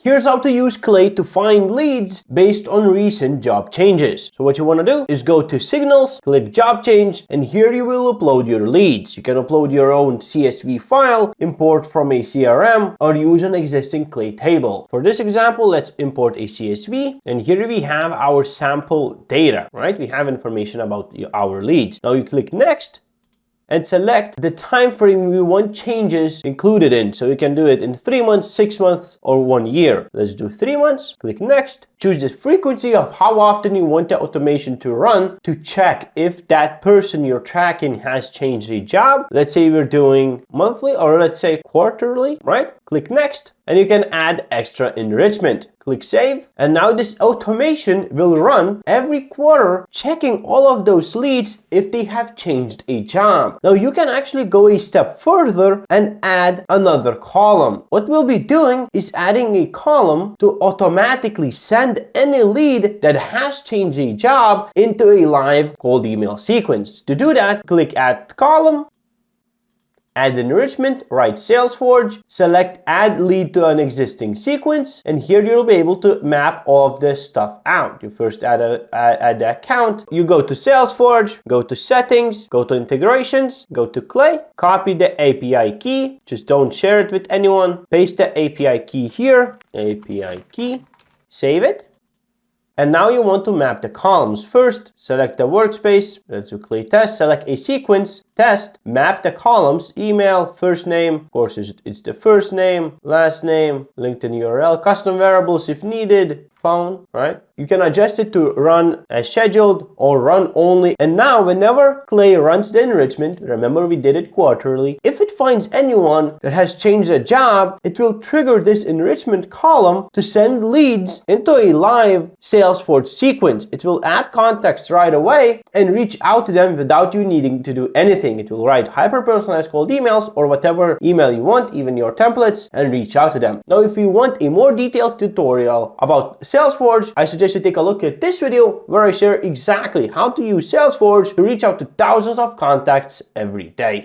Here's how to use Clay to find leads based on recent job changes. So what you want to do is go to Signals, click Job Change, and here you will upload your leads. You can upload your own CSV file, import from a CRM, or use an existing Clay table. For this example, let's import a CSV, and here we have our sample data, right? We have information about our leads. Now you click Next and select the time frame we want changes included in. So you can do it in 3 months, 6 months, or 1 year. Let's do 3 months, click Next. Choose the frequency of how often you want the automation to run to check if that person you're tracking has changed a job. Let's say we're doing monthly, or let's say quarterly, right? Click Next, and you can add extra enrichment. Click Save, and now this automation will run every quarter, checking all of those leads if they have changed a job. Now you can actually go a step further and add another column. What we'll be doing is adding a column to automatically send any lead that has changed a job into a live cold email sequence. To do that, click Add Column, Add Enrichment, write Salesforce, select Add Lead to an existing sequence, and here you'll be able to map all of this stuff out. You first add the account, you go to Salesforce, go to Settings, go to Integrations, go to Clay, copy the API key, just don't share it with anyone, paste the API key here, API key, save it. And now you want to map the columns. First, select the workspace, let's do Clay Test, select a sequence, test, map the columns, email, first name, of course it's the first name, last name, LinkedIn URL, custom variables if needed, phone, right? You can adjust it to run as scheduled or run only. And now whenever Clay runs the enrichment, remember we did it quarterly, if it finds anyone that has changed a job, it will trigger this enrichment column to send leads into a live Salesforce sequence. It will add context right away and reach out to them without you needing to do anything. It will write hyper-personalized cold emails or whatever email you want, even your templates, and reach out to them. Now, if you want a more detailed tutorial about Salesforce, I suggest you take a look at this video where I share exactly how to use Salesforce to reach out to thousands of contacts every day.